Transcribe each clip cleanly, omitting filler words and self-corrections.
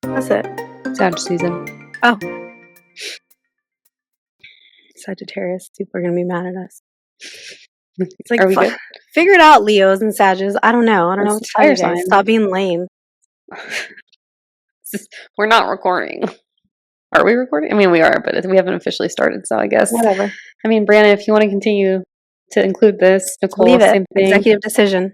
That's it. Sag season. Oh. Sagittarius. People are going to be mad at us. It's like, Are we good? Figure it out, Leos and Sages. I don't know. I don't know what to tell you guys. sign. Stop being lame. We're not recording. Are we recording? I mean, we are, but we haven't officially started, so I guess. Whatever. I mean, Brandon, if you want to continue to include this, Nichole, Leave it. same thing. Executive decision.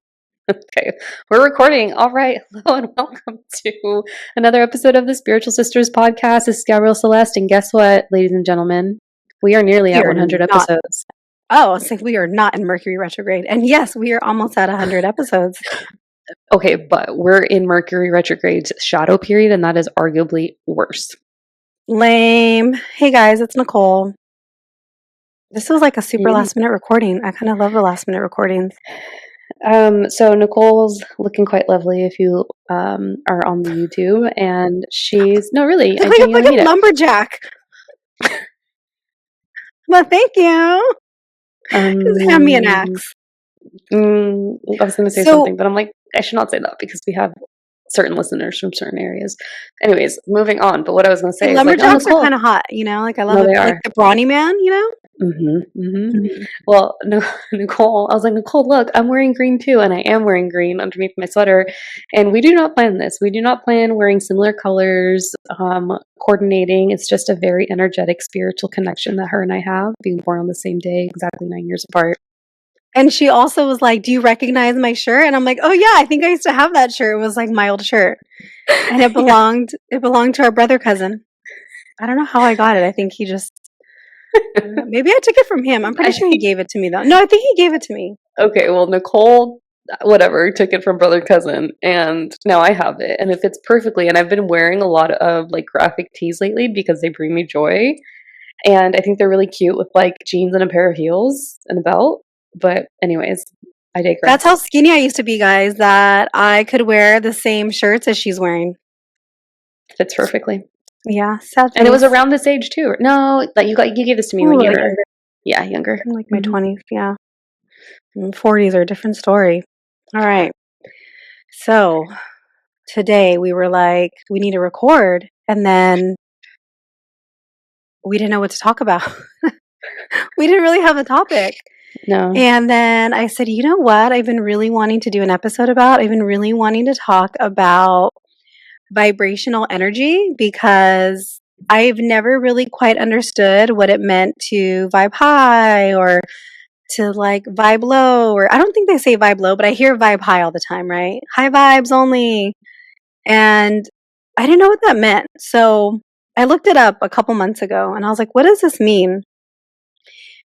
Okay, we're recording. All right. Hello and welcome to another episode of the Spiritual Sisters podcast. This is Gabrielle Celeste, and guess what, ladies and gentlemen? We are nearly at 100 episodes. Oh, so we are not in Mercury retrograde. And yes, we are almost at 100 episodes. Okay, but we're in Mercury retrograde's shadow period, and that is arguably worse. Lame. Hey guys, it's Nichole. This was like a super last minute recording. I kind of love the last minute recordings. So Nichole's looking quite lovely if you are on the YouTube, and she's no, really, I look like a lumberjack. Well, thank you. Just hand me an axe. I was going to say something, but I'm like, I should not say that because we have certain listeners from certain areas. Anyways, moving on. But what I was going to say is lumberjacks are kind of hot, you know. Like I love like the brawny man, you know. Well, Nichole, I was like, Nichole, look, I'm wearing green too, and I am wearing green underneath my sweater. And we do not plan this. We do not plan wearing similar colors, coordinating. It's just a very energetic, spiritual connection that her and I have, being born on the same day, exactly 9 years apart. And she also was like, "Do you recognize my shirt?" And I'm like, "Oh yeah, I think I used to have that shirt. It was like my old shirt, and it belonged to our brother cousin. I don't know how I got it. I think he just." Maybe I took it from him. I'm pretty sure he gave it to me though. No, I think he gave it to me. Okay, well, Nichole, whatever, took it from brother cousin, and now I have it, and it fits perfectly. And I've been wearing a lot of like graphic tees lately because they bring me joy, and I think they're really cute with like jeans and a pair of heels and a belt. But anyways, I digress. That's how skinny I used to be, guys. That I could wear the same shirts as she's wearing. Fits perfectly. Yeah, sad and it was around this age too. No, that you gave this to me when you were younger. Yeah, younger. Like my 20s. Yeah, 40s are a different story. All right. So today we were like, we need to record, and then we didn't know what to talk about. We didn't really have a topic. No. And then I said, you know what? I've been really wanting to do an episode about. I've been really wanting to talk about vibrational energy because I've never really quite understood what it meant to vibe high or to like vibe low, or I don't think they say vibe low, but I hear vibe high all the time, right? High vibes only. And I didn't know what that meant. So I looked it up a couple months ago and I was like, what does this mean?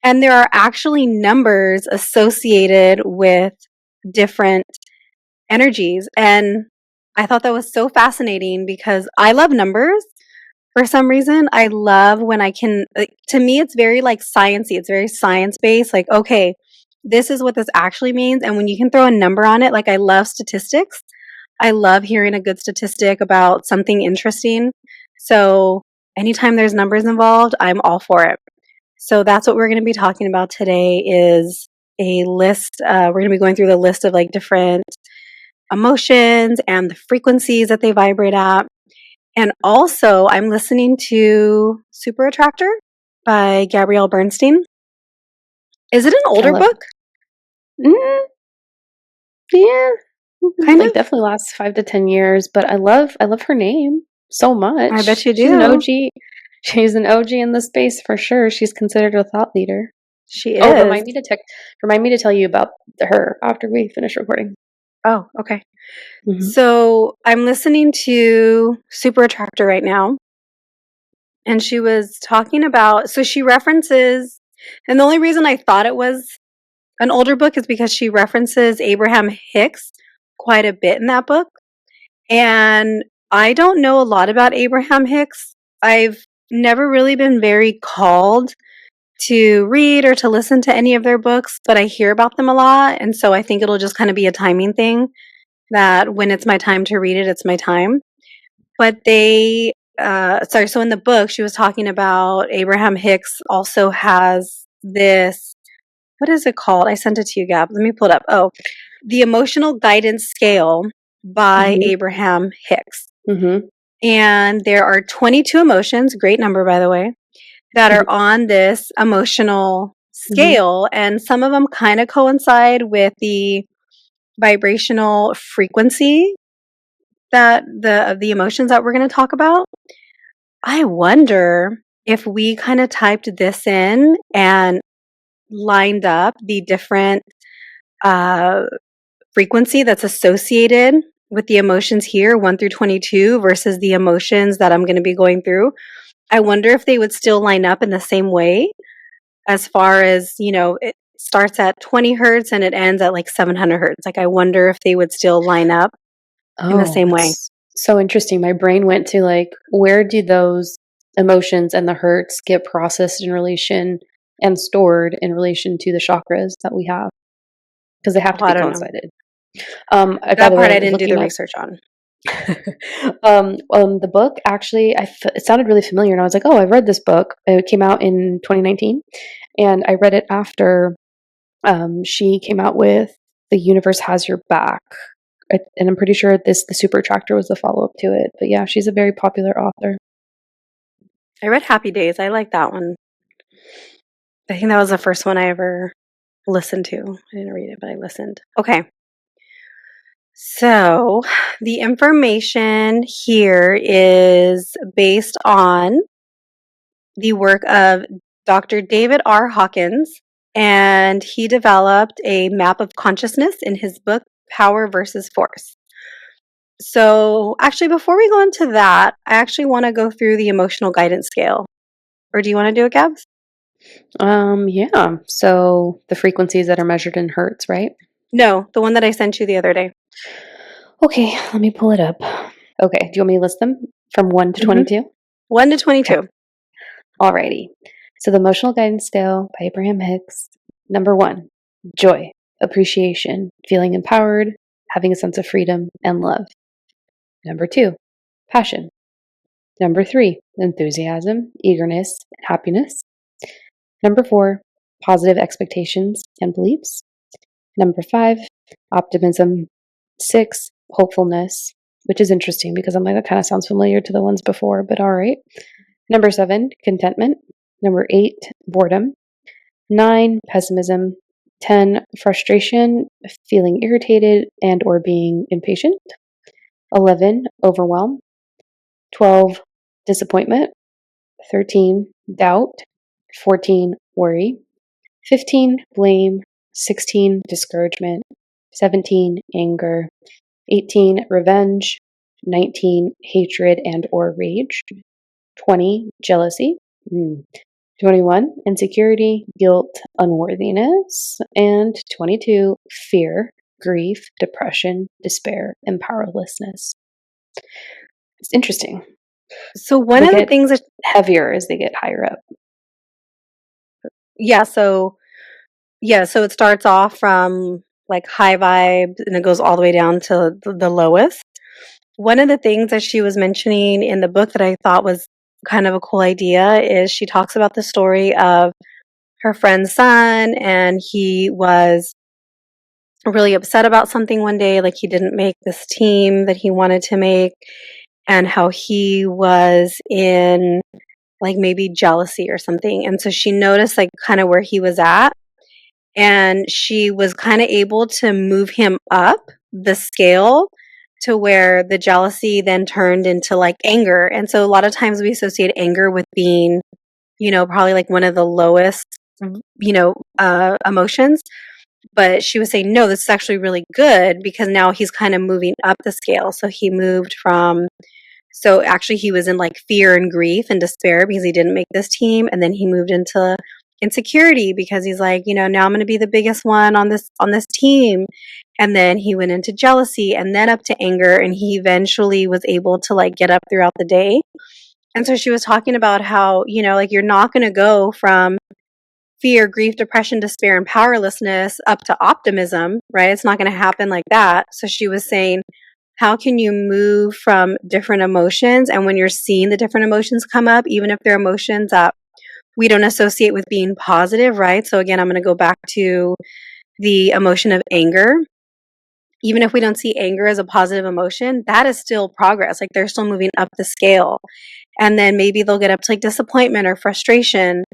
And there are actually numbers associated with different energies. And I thought that was so fascinating because I love numbers for some reason. I love when I can, to me, it's very like sciencey. It's very science-based. Like, okay, this is what this actually means. And when you can throw a number on it, like I love statistics. I love hearing a good statistic about something interesting. So anytime there's numbers involved, I'm all for it. So that's what we're going to be talking about today is a list. We're going to be going through the list of like different emotions and the frequencies that they vibrate at. And also I'm listening to Super Attractor by Gabrielle Bernstein. Is it an older book? Yeah. Kind of. Definitely lasts 5 to 10 years, but I love her name so much. I bet you do. She's an OG. She's an OG in the space for sure. She's considered a thought leader. She is. Oh, remind me to tell you about her after we finish recording. Oh, okay. So I'm listening to Super Attractor right now. And she was talking about, so she references, and the only reason I thought it was an older book is because she references Abraham Hicks quite a bit in that book. And I don't know a lot about Abraham Hicks. I've never really been very called to read or to listen to any of their books, but I hear about them a lot. And so I think it'll just kind of be a timing thing that when it's my time to read it, it's my time. But so in the book, she was talking about Abraham Hicks also has this, what is it called? I sent it to you, Gab. Let me pull it up. Oh, the Emotional Guidance Scale by Mhm. Abraham Hicks. Mhm. And there are 22 emotions, great number, by the way, that are on this emotional Mhm. scale. And some of them kind of coincide with the vibrational frequency that the emotions that we're going to talk about. I wonder if we kind of typed this in and lined up the different uh, frequency that's associated with the emotions here, 1 through 22, versus the emotions that I'm going to be going through. I wonder if they would still line up in the same way, as far as, it starts at 20 hertz and it ends at like 700 hertz. Like, I wonder if they would still line up in the Oh, same way. that's so interesting. My brain went to like, where do those emotions and the hurts get processed in relation and stored in relation to the chakras that we have? Because they have Oh, to I be don't know. coincided. By That the part way, I didn't do the looking up research on. the book, actually, it sounded really familiar, and I was like, oh, I've read this book. It came out in 2019, and I read it after she came out with The Universe Has Your Back. And I'm pretty sure The Super Attractor was the follow up to it. But yeah, she's a very popular author. I read Happy Days. I like that one. I think that was the first one I ever listened to. I didn't read it, but I listened. Okay. So the information here is based on the work of Dr. David R. Hawkins, and he developed a map of consciousness in his book, Power versus Force. So, actually, before we go into that, I actually want to go through the emotional guidance scale. Or do you want to do it, Gabs? Yeah. So the frequencies that are measured in hertz, right? No, the one that I sent you the other day. Okay, let me pull it up. Okay, do you want me to list them from 1 to Mm-hmm. 22? 1 to Okay, 22. alrighty. So the emotional guidance scale by Abraham Hicks. Number 1, joy, appreciation, feeling empowered, having a sense of freedom and love. Number 2, passion. Number 3, enthusiasm, eagerness, happiness. Number 4, positive expectations and beliefs. Number 5, optimism. 6, hopefulness, which is interesting because I'm like, that kind of sounds familiar to the ones before, but all right. Number 7, contentment. Number 8, boredom. 9, pessimism. 10, frustration, feeling irritated and or being impatient. 11, overwhelm. 12, disappointment. 13, doubt. 14, worry. 15, blame. 16, discouragement. 17, anger. 18, revenge. 19, hatred and or rage. 20, jealousy. 21, insecurity, guilt, unworthiness. And 22, fear, grief, depression, despair, and powerlessness. It's interesting. So, one They of the get things that, heavier as they get higher up. yeah, so it starts off from like high vibes and it goes all the way down to the lowest. One of the things that she was mentioning in the book that I thought was kind of a cool idea is she talks about the story of her friend's son, and he was really upset about something one day, like he didn't make this team that he wanted to make, and how he was in like maybe jealousy or something. And so she noticed like kind of where he was at, and she was kind of able to move him up the scale to where the jealousy then turned into like anger. And so a lot of times we associate anger with being, probably like one of the lowest, emotions. But she was saying, no, this is actually really good because now he's kind of moving up the scale. So he moved from, so actually he was in like fear and grief and despair because he didn't make this team. And then he moved into insecurity because he's like, now I'm going to be the biggest one on this team. And then he went into jealousy and then up to anger. And he eventually was able to like get up throughout the day. And so she was talking about how, like you're not going to go from fear, grief, depression, despair, and powerlessness up to optimism, right? It's not going to happen like that. So she was saying, how can you move from different emotions? And when you're seeing the different emotions come up, even if they're emotions that we don't associate with being positive, right? So again, I'm going to go back to the emotion of anger. even if we don't see anger as a positive emotion, that is still progress. Like they're still moving up the scale. And then maybe they'll get up to like disappointment or frustration,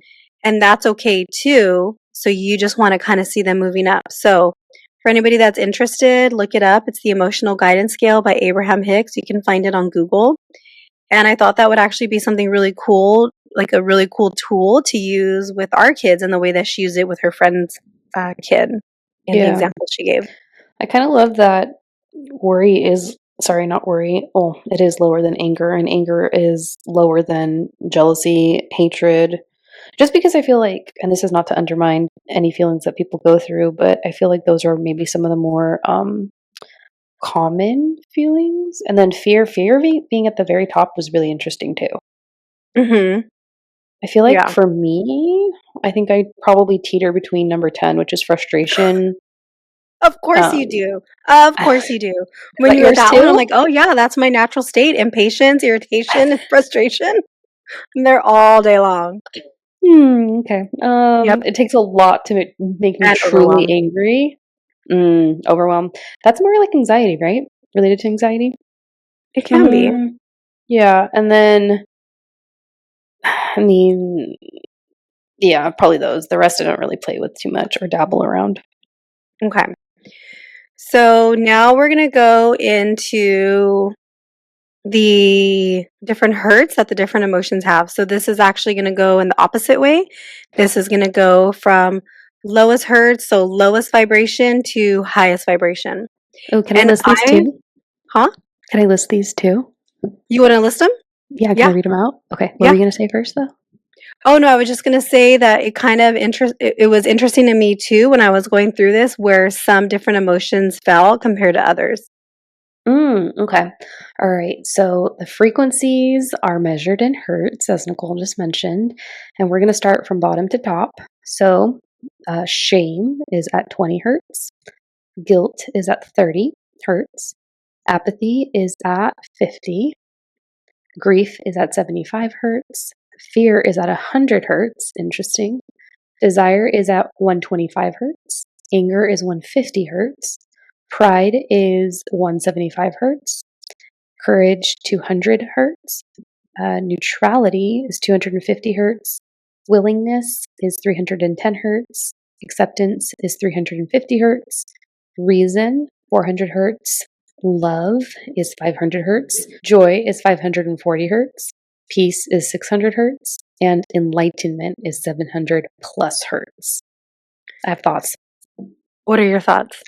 and that's okay too. So you just want to kind of see them moving up. So for anybody that's interested, look it up. It's the Emotional Guidance Scale by Abraham Hicks. You can find it on Google. And I thought that would actually be something really cool, like a really cool tool to use with our kids in the way that she used it with her friend's kid in the Yeah. example she gave. I kind of love that worry is, sorry, not worry. Oh, it is lower than anger, and anger is lower than jealousy, hatred. Just because I feel like, and this is not to undermine any feelings that people go through, but I feel like those are maybe some of the more common feelings. And then fear being at the very top was really interesting too. Mm-hmm. I feel like Yeah. for me, I think I probably teeter between number 10, which is frustration. Of course you Um, do. Of course you do. is When that you were yours that one, I'm like, too? oh yeah, that's my natural state. Impatience, irritation, and frustration. And they're all day long. Okay. Yep. It takes a lot to make me And truly overwhelm. angry. Overwhelm. That's more like anxiety, right? Related to anxiety. It can be. Mm, yeah, and then I mean, yeah, probably those. The rest I don't really play with too much or dabble around. Okay. So now we're going to go into the different hurts that the different emotions have. So this is actually going to go in the opposite way. This is going to go from lowest hertz, so lowest vibration, to highest vibration. Oh, can I And list these too? huh? Can I list these too? You want to list them? Yeah, can I Yeah. read them out? Okay, what were Yeah. you gonna say first though? Oh no, I was just going to say that it kind of it was interesting to me too when I was going through this where some different emotions felt compared to others. Okay. All right. So the frequencies are measured in hertz, as Nicole just mentioned, and we're going to start from bottom to top. So shame is at 20 hertz, guilt is at 30 hertz, apathy is at 50, grief is at 75 hertz, fear is at 100 hertz. Interesting. Desire is at 125 hertz, anger is 150 hertz, pride is 175 hertz, courage 200 hertz, neutrality is 250 hertz, willingness is 310 hertz, acceptance is 350 hertz, reason 400 hertz, love is 500 hertz, joy is 540 hertz, peace is 600 hertz, and enlightenment is 700 plus hertz. I have thoughts. What are your thoughts?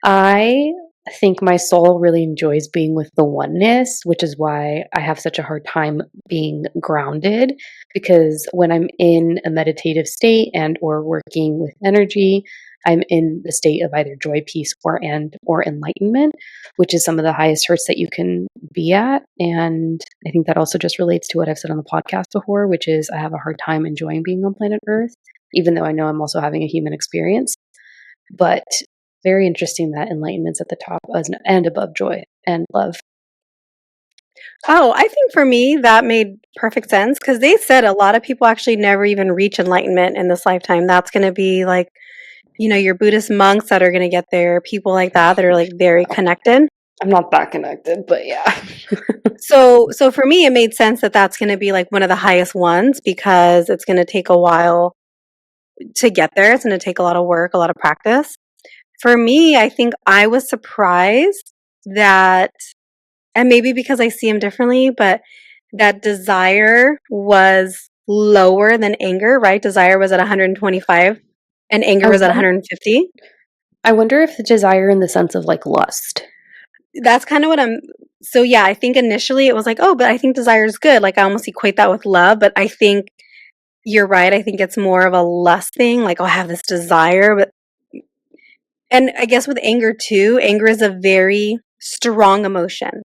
I think my soul really enjoys being with the oneness, which is why I have such a hard time being grounded, because when I'm in a meditative state and or working with energy, I'm in the state of either joy, peace, or enlightenment, which is some of the highest hertz that you can be at. And I think that also just relates to what I've said on the podcast before, which is I have a hard time enjoying being on planet Earth, even though I know I'm also having a human experience. But very interesting that enlightenment's at the top and above joy and love. Oh, I think for me that made perfect sense because they said a lot of people actually never even reach enlightenment in this lifetime. That's going to be like, your Buddhist monks that are going to get there, people like that are like very connected. I'm not that connected, but yeah. So for me, it made sense that that's going to be like one of the highest ones because it's going to take a while to get there. It's going to take a lot of work, a lot of practice. For me, I think I was surprised that, and maybe because I see them differently, but that desire was lower than anger, right? Desire was at 125 and anger I, was at won- 150. I wonder if the desire in the sense of like lust. That's kind of what so yeah, I think initially it was like, oh, but I think desire is good. Like I almost equate that with love, but I think you're right. I think it's more of a lust thing. Like, oh, I have this desire, but, and I guess with anger too, anger is a very strong emotion,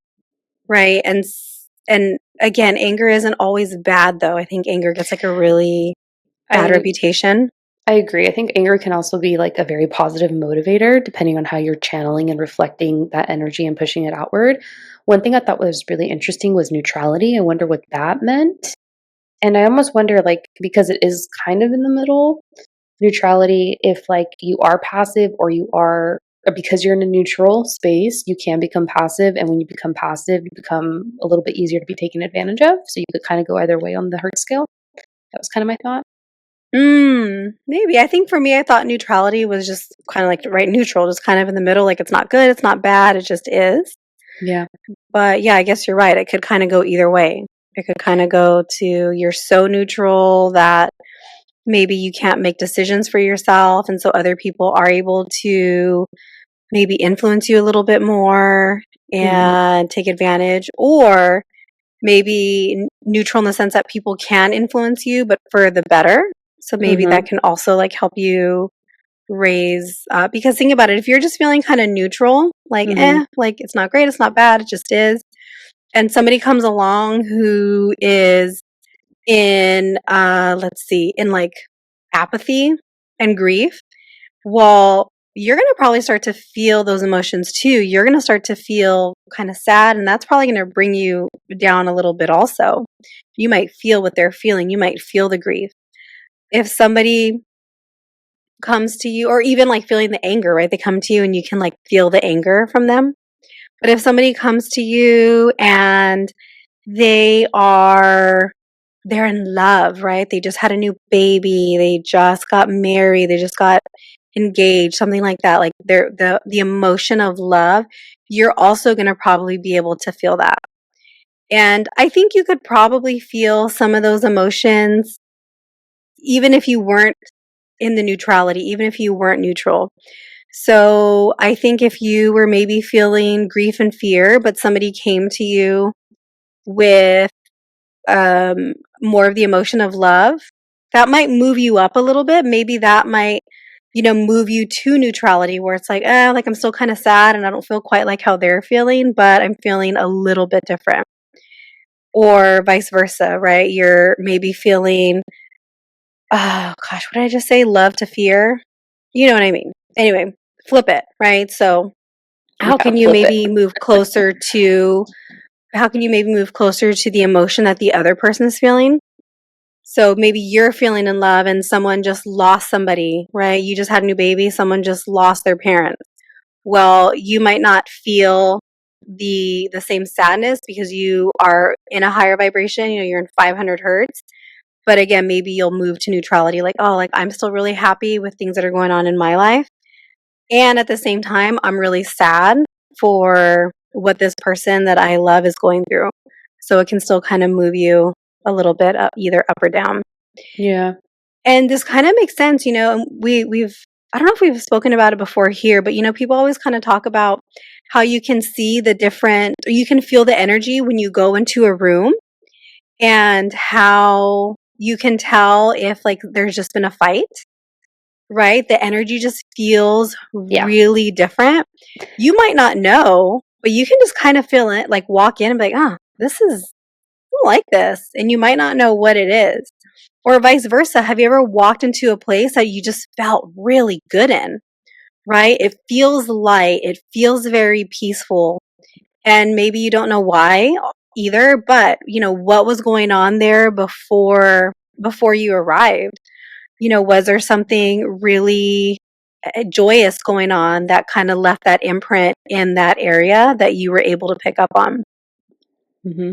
right? And again, anger isn't always bad though. I think anger gets like a really bad I reputation. I agree. I think anger can also be like a very positive motivator depending on how you're channeling and reflecting that energy and pushing it outward. One thing I thought was really interesting was neutrality. I wonder what that meant. And I almost wonder, like, because it is kind of in the middle, neutrality, if like you are passive or you are because you're in a neutral space, you can become passive. And when you become passive, you become a little bit easier to be taken advantage of. So you could kind of go either way on the Hertz scale. That was kind of my thought. Maybe. I think for me, I thought neutrality was just kind of like right neutral, just kind of in the middle. Like it's not good, it's not bad, it just is. Yeah. But yeah, I guess you're right. It could kind of go either way. It could kind of go to you're so neutral that maybe you can't make decisions for yourself. And so other people are able to maybe influence you a little bit more Hmm. and take advantage. Or maybe neutral in the sense that people can influence you, but for the better. So maybe that Hmm. can also like help you raise, because think about it, if you're just feeling kind of neutral, Hmm. like it's not great, it's not bad, it just is, and somebody comes along who is in, let's see, in like apathy and grief, well, you're going to probably start to feel those emotions too. You're going to start to feel kind of sad, and that's probably going to bring you down a little bit also. You might feel what they're feeling, you might feel the grief. If somebody comes to you, or even like feeling the anger, right? They come to you and you can like feel the anger from them. But if somebody comes to you and they are they're in love, right? They just had a new baby, they just got married, they just got engaged, something like that. Like they're the emotion of love, you're also going to probably be able to feel that. And I think you could probably feel some of those emotions even if you weren't in the neutrality, even if you weren't neutral. So I think if you were maybe feeling grief and fear, but somebody came to you with more of the emotion of love, that might move you up a little bit. Maybe that might, move you to neutrality where it's like, like I'm still kind of sad and I don't feel quite like how they're feeling, but I'm feeling a little bit different. Or vice versa, right? You're maybe feeling, oh gosh, what did I just say? Love to fear. You know what I mean? Anyway, flip it, right? So how Yeah. can you Flip it. maybe move closer to how can you maybe move closer to the emotion that the other person is feeling? So maybe you're feeling in love and someone just lost somebody, right? You just had a new baby, someone just lost their parent. Well, you might not feel the same sadness because you are in a higher vibration, you're in 500 hertz. But again, maybe you'll move to neutrality like, oh, like I'm still really happy with things that are going on in my life. And at the same time, I'm really sad for what this person that I love is going through. So it can still kind of move you a little bit up, either up or down. Yeah. And this kind of makes sense, and we've I don't know if we've spoken about it before here, but people always kind of talk about how you can see the different or you can feel the energy when you go into a room and how you can tell if like there's just been a fight, right? The energy just feels Yeah. really different. You might not know, but you can just kind of feel it, like walk in and be like, this is I don't like this. And you might not know what it is. Or vice versa. Have you ever walked into a place that you just felt really good in, right? It feels light, it feels very peaceful. And maybe you don't know why either, but what was going on there before you arrived? Was there something really joyous going on that kind of left that imprint in that area that you were able to pick up on? Hmm.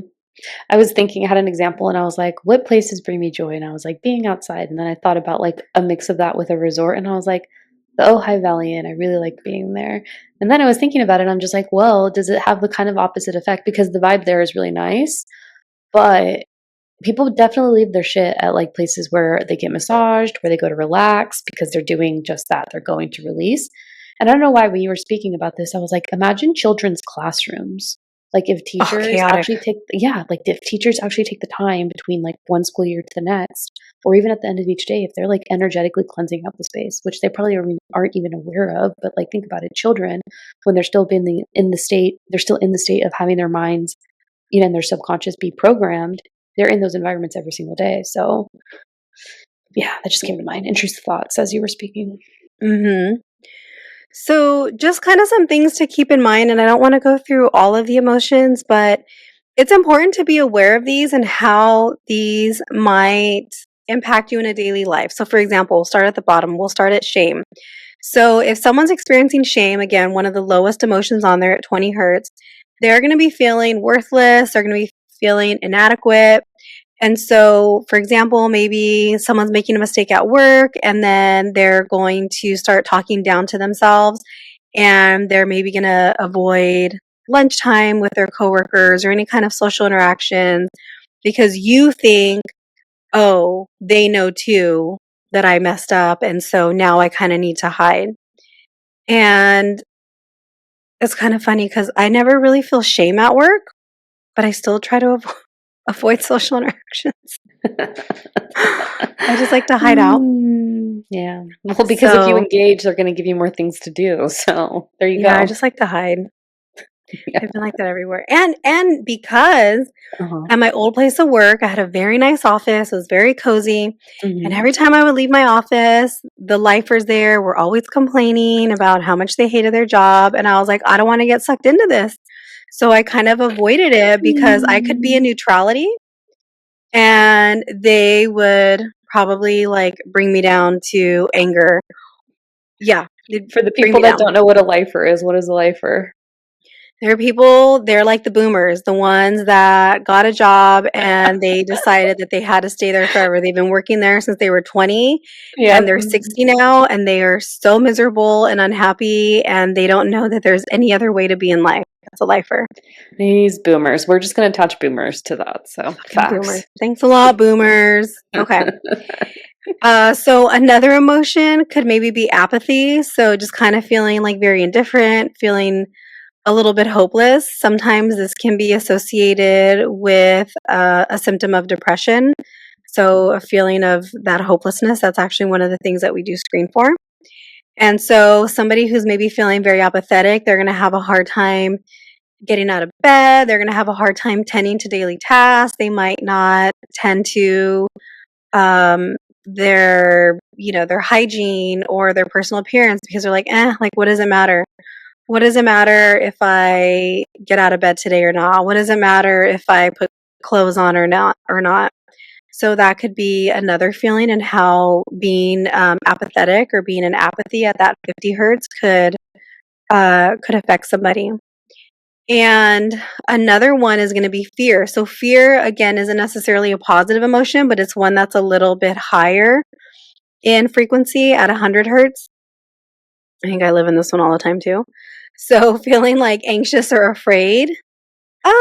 I was thinking, I had an example and I was like, what places bring me joy? And I was like, being outside. And then I thought about like a mix of that with a resort. And I was like, the Ojai Valley Inn, I really like being there. And then I was thinking about it. And I'm just like, well, does it have the kind of opposite effect? Because the vibe there is really nice. But people definitely leave their shit at like places where they get massaged, where they go to relax because they're doing just that. They're going to release. And I don't know why when you were speaking about this, I was like, imagine children's classrooms. Like if Oh, teachers chaotic. actually take, yeah, like if teachers actually take the time between like one school year to the next, or even at the end of each day, if they're like energetically cleansing out the space, which they probably aren't even aware of, but like think about it, children, when they're still in the state, they're still in the state of having their minds, and their subconscious be programmed, they're in those environments every single day. So yeah, that just came to mind. Interesting thoughts as you were speaking. Mhm. So, just kind of some things to keep in mind, and I don't want to go through all of the emotions, but it's important to be aware of these and how these might impact you in a daily life. So, for example, we'll start at the bottom. We'll start at shame. So if someone's experiencing shame, again, one of the lowest emotions on there at 20 hertz, they're going to be feeling worthless. They're going to be feeling inadequate. And so, for example, maybe someone's making a mistake at work and then they're going to start talking down to themselves, and they're maybe going to avoid lunchtime with their coworkers or any kind of social interactions because you think, oh, they know too that I messed up. And so now I kind of need to hide. And it's kind of funny because I never really feel shame at work, but I still try to avoid social interactions. I just like to hide out. Yeah. Well, because if you So, engage, they're going to give you more things to do. So there you yeah, I go. just like to hide. Yeah. I've been like that everywhere. And because Uh-huh. at my old place of work, I had a very nice office. It was very cozy. And Mhm. every time I would leave my office, the lifers there were always complaining about how much they hated their job. And I was like, I don't want to get sucked into this. So I kind of avoided it because I could be a Mm. neutrality and they would probably like bring me down to anger. Yeah, they'd For the bring people me that down. don't know what a lifer is, what is a lifer? There are people, they're like the boomers, the ones that got a job and they decided that they had to stay there forever. They've been working there since they were 20 and Yep. they're 60 now and they are so miserable and unhappy and they don't know that there's any other way to be in life. That's a lifer. These boomers. We're just going to attach boomers to that. So Fucking boomers. facts. Thanks a lot, boomers. Okay. So another emotion could maybe be apathy. So just kind of feeling like very indifferent, feeling a little bit hopeless. Sometimes this can be associated with a symptom of depression. So, a feeling of that hopelessness, that's actually one of the things that we do screen for. And so, somebody who's maybe feeling very apathetic, they're going to have a hard time getting out of bed. They're going to have a hard time tending to daily tasks. They might not tend to um, their hygiene or their personal appearance because they're like, like, what does it matter? What does it matter if I get out of bed today or not? What does it matter if I put clothes on or not? So that could be another feeling and how being apathetic or being in apathy at that 50 hertz could affect somebody. And another one is going to be fear. So fear again isn't necessarily a positive emotion, but it's one that's a little bit higher in frequency at 100 hertz. I think I live in this one all the time too. So feeling like anxious or afraid. Uh,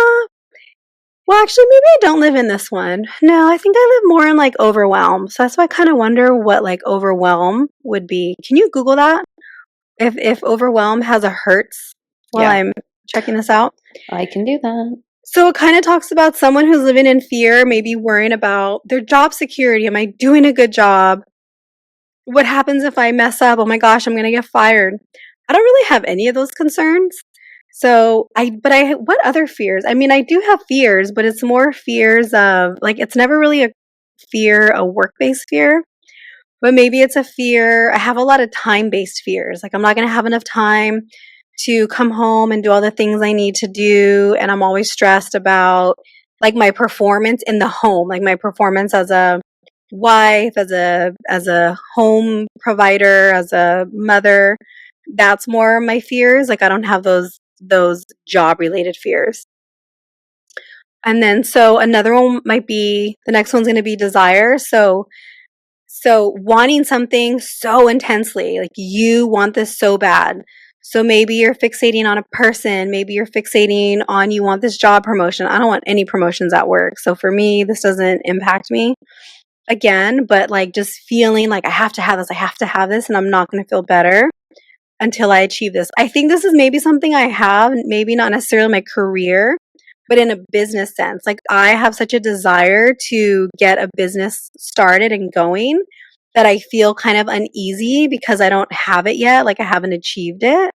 well, actually, maybe I don't live in this one. No, I think I live more in like overwhelm. So that's why I kind of wonder what like overwhelm would be. Can you Google that? If overwhelm has a hertz while Yeah, I'm checking this out. I can do that. So it kind of talks about someone who's living in fear, maybe worrying about their job security. Am I doing a good job? What happens if I mess up? Oh my gosh, I'm going to get fired. I don't really have any of those concerns. What other fears? I mean, I do have fears, but it's more fears of, like, it's never really a fear, a work based fear, but maybe it's a fear. I have a lot of time based fears. Like, I'm not going to have enough time to come home and do all the things I need to do. And I'm always stressed about, like, my performance in the home, like my performance as a wife, as a home provider, as a mother. That's more my fears. Like, I don't have those job related fears. And then so another one might be, the next one's going to be desire. So wanting something so intensely, like you want this so bad. So maybe you're fixating on a person, maybe you're fixating on, you want this job promotion. I don't want any promotions at work. So for me, this doesn't impact me again, but like just feeling like I have to have this, I have to have this, and I'm not going to feel better until I achieve this. I think this is maybe something I have, maybe not necessarily my career, but in a business sense. Like, I have such a desire to get a business started and going that I feel kind of uneasy because I don't have it yet. Like, I haven't achieved it.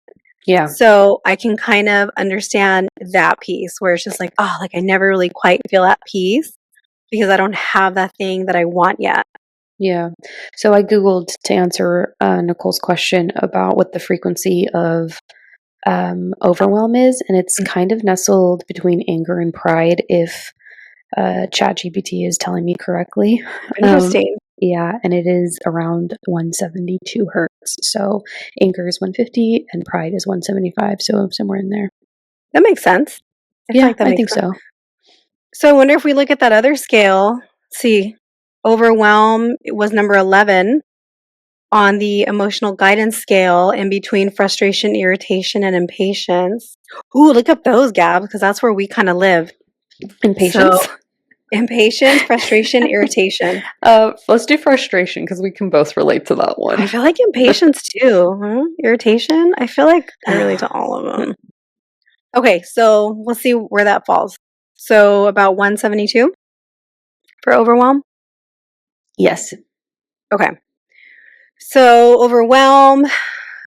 Yeah, So I can kind of understand that piece where it's just like, oh, like I never really quite feel at peace because I don't have that thing that I want yet. yeah. So I Googled to answer Nicole's question about what the frequency of overwhelm is, and it's kind of nestled between anger and pride, if ChatGPT is telling me correctly. Um, Interesting. Yeah, and it is around 172 hertz. So Anchor is 150 and Pride is 175. So somewhere in there. That makes sense. I feel Yeah, like that I makes think sense. so. So I wonder if we look at that other scale, see, overwhelm was number 11 on the emotional guidance scale in between frustration, irritation, and impatience. Ooh, look up those, Gab, because that's where we kind of live. So Impatience. impatience, frustration, irritation. Let's do frustration because we can both relate to that I one. feel like impatience too. Huh? Irritation. I feel like I relate to all of them. Okay, so we'll see where that falls. So about 172 for overwhelm. Yes. Okay. So overwhelm,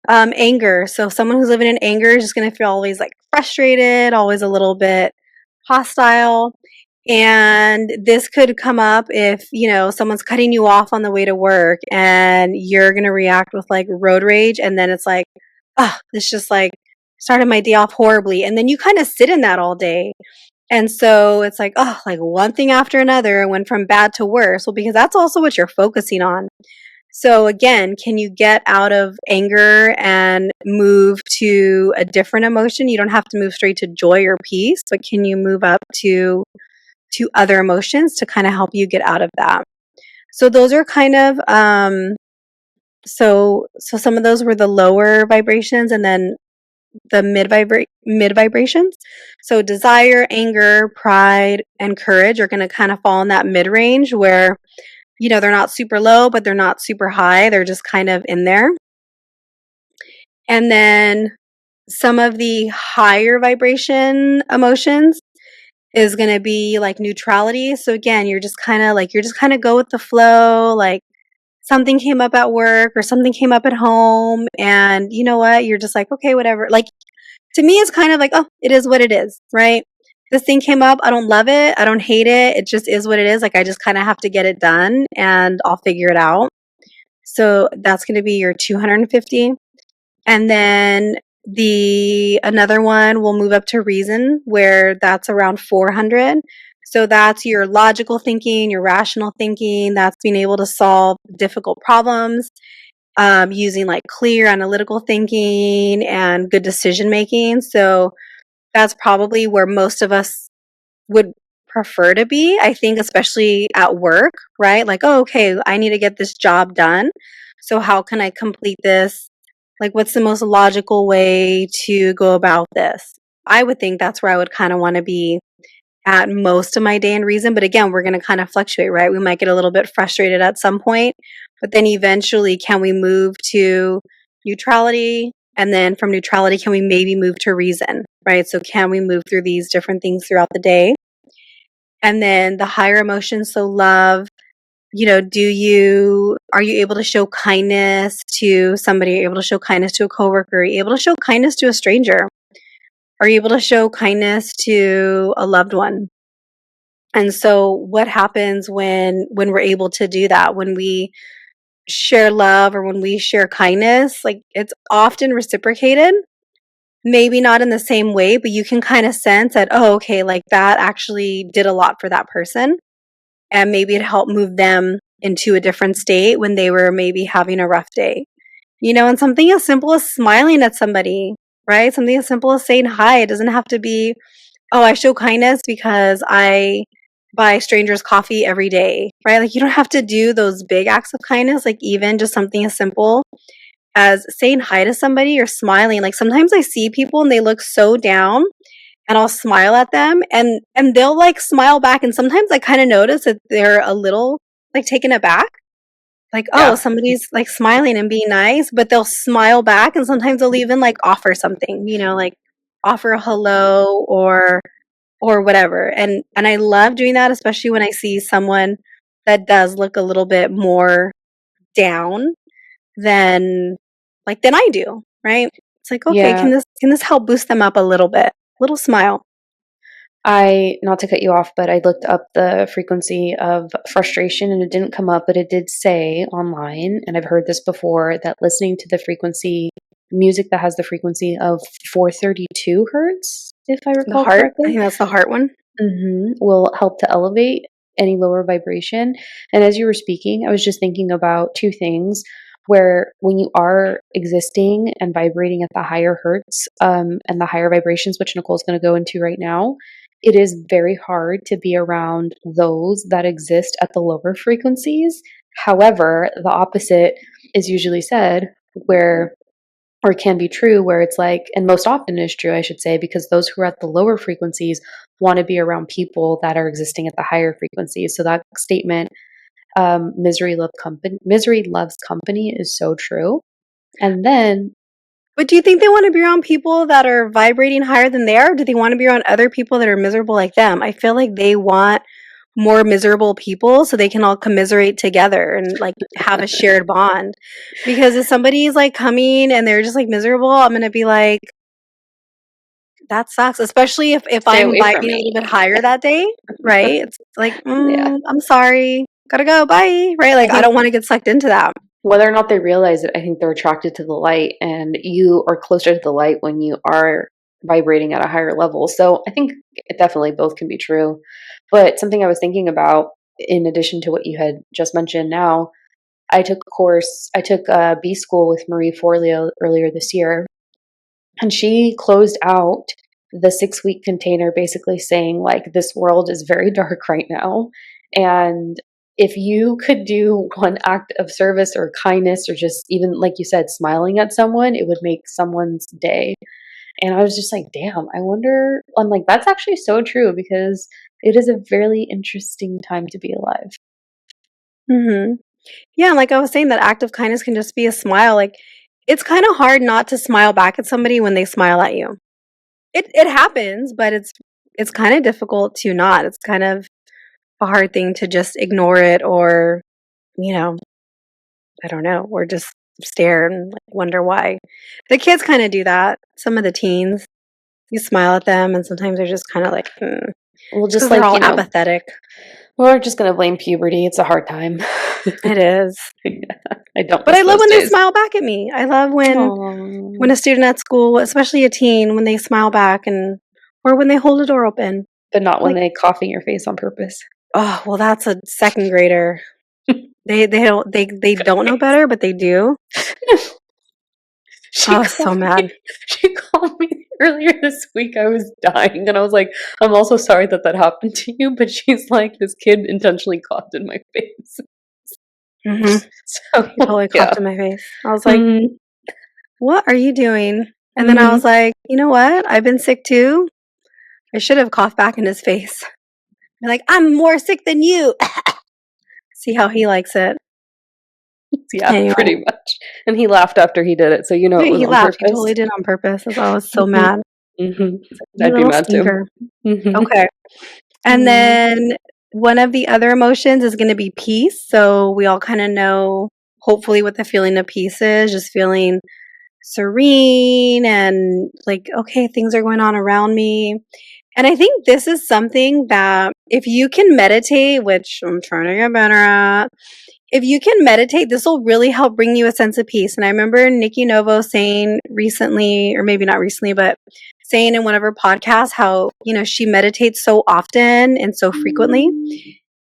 anger. So someone who's living in anger is just going to feel always like frustrated, always a little bit hostile. And this could come up if, someone's cutting you off on the way to work and you're going to react with like road rage. And then it's like, oh, this just like started my day off horribly. And then you kind of sit in that all day. And so it's like, oh, like one thing after another went from bad to worse. Well, because that's also what you're focusing on. So again, can you get out of anger and move to a different emotion? You don't have to move straight to joy or peace, but can you move up to other emotions to kind of help you get out of that? So those are kind of so some of those were the lower vibrations, and then the mid vibrations. So desire, anger, pride, and courage are going to kind of fall in that mid range where they're not super low, but they're not super high. They're just kind of in there. And then some of the higher vibration emotions is going to be like neutrality. So again, you're just kind of go with the flow. Like something came up at work or something came up at home. And you know what? You're just like, okay, whatever. Like to me, it's kind of like, oh, it is what it is, right? This thing came up. I don't love it. I don't hate it. It just is what it is. Like I just kind of have to get it done and I'll figure it out. So that's going to be your 250. And then the another one will move up to reason where that's around 400. So that's your logical thinking, your rational thinking, that's being able to solve difficult problems using like clear analytical thinking and good decision making. So that's probably where most of us would prefer to be, I think, especially at work, right? Like, oh, okay, I need to get this job done. So, how can I complete this? Like, what's the most logical way to go about this? I would think that's where I would kind of want to be at most of my day in reason. But again, we're going to kind of fluctuate, right? We might get a little bit frustrated at some point, but then eventually, can we move to neutrality? And then from neutrality, can we maybe move to reason, right? So, can we move through these different things throughout the day? And then the higher emotions, so love, are you able to show kindness to somebody? Are you able to show kindness to a coworker? Are you able to show kindness to a stranger? Are you able to show kindness to a loved one? And so what happens when we're able to do that? When we share love or when we share kindness, like it's often reciprocated. Maybe not in the same way, but you can kind of sense that, oh, okay, like that actually did a lot for that person. And maybe it helped move them into a different state when they were maybe having a rough day. And something as simple as smiling at somebody, right? Something as simple as saying hi. It doesn't have to be, oh, I show kindness because I buy strangers coffee every day, right? Like you don't have to do those big acts of kindness, like even just something as simple as saying hi to somebody or smiling. Like sometimes I see people and they look so down and I'll smile at them and they'll like smile back and sometimes I kind of notice that they're a little like taken aback. Like, oh, Yeah. somebody's like smiling and being nice, but they'll smile back and sometimes they'll even like offer something, like offer a hello or whatever. And I love doing that, especially when I see someone that does look a little bit more down than than I do, right? It's like, okay, Yeah. can this help boost them up a little bit? Little smile. Not to cut you off, but I looked up the frequency of frustration and it didn't come up, but it did say online, and I've heard this before, that listening to the frequency, music that has the frequency of 432 hertz, if I The recall heart. I correctly, think that's the heart one. will help to elevate any lower vibration. And as you were speaking, I was just thinking about two things where when you are existing and vibrating at the higher hertz and the higher vibrations, which Nicole's going to go into right now, it is very hard to be around those that exist at the lower frequencies. However, the opposite is usually said, where or can be true, where it's like, and most often is true, I should say, because those who are at the lower frequencies want to be around people that are existing at the higher frequencies. So that statement, misery loves company, is so true. And then, But do you think they want to be around people that are vibrating higher than they are? Or do they want to be around other people that are miserable like them? I feel like they want more miserable people so they can all commiserate together and like have a shared bond. Because if somebody's like coming and they're just like miserable, I'm going to be like, that sucks. Especially if stay I'm away from vibing a me. little bit higher that day, right? It's like, Yeah. I'm sorry. Gotta go. Bye. Right? I Like, I think don't want to get sucked into that. whether or not they realize it, I think they're attracted to the light, and you are closer to the light when you are vibrating at a higher level. So I think it definitely both can be true. But something I was thinking about, in addition to what you had just mentioned now, I took B school with Marie Forleo earlier this year, and she closed out the 6 week container basically saying, like, this world is very dark right now. And if you could do one act of service or kindness, or just even, like you said, smiling at someone, it would make someone's day. And I was just like, damn, I wonder. I'm like, that's actually so true, because it is a very interesting time to be alive. Hmm. Yeah, and like I was saying, that act of kindness can just be a smile. Like, it's kind of hard not to smile back at somebody when they smile at you. It happens, but it's kind of difficult to not. It's kind of a hard thing to just ignore it, or you know, I don't know, or just stare and like wonder why. The kids kind of do that. Some of the teens, you smile at them, and sometimes they're just kind of like, Well, just just because they're like, all apathetic. we're just going to blame puberty. It's a hard time. It is. I don't But I miss love those when they days. smile back at me. I love when Aww. a student at school, especially a teen, when they smile back, and or when they hold a door open. But not when Like, they cough in your face on purpose. oh, well, that's a second grader. They don't know better, but they do. She I was so called mad. me. She called me earlier this week. I was dying, and I was like, "I'm also sorry that that happened to you." But she's like, "This kid intentionally coughed in my face." Hmm. So He totally yeah. coughed in my face. I was like, Mm-hmm. "What are you doing?" And then I Mm-hmm. was like, "You know what? I've been sick too. I should have coughed back in his face. Be like, I'm more sick than you." See how he likes it. Yeah, Anyway, pretty much. And he laughed after he did it, so you know it was he on laughed. He purpose. totally did on purpose. That's why I was so Mm-hmm. mad. Mm-hmm. You I'd be little mad too. stinker. Mm-hmm. Okay. And Mm-hmm. then one of the other emotions is going to be peace. So we all kind of know, hopefully, what the feeling of peace is, just feeling serene and like, okay, things are going on around me. And I think this is something that if you can meditate, which I'm trying to get better at, if you can meditate, this will really help bring you a sense of peace. And I remember Nikki Novo saying recently, or maybe not recently, but saying in one of her podcasts how, she meditates so often and so frequently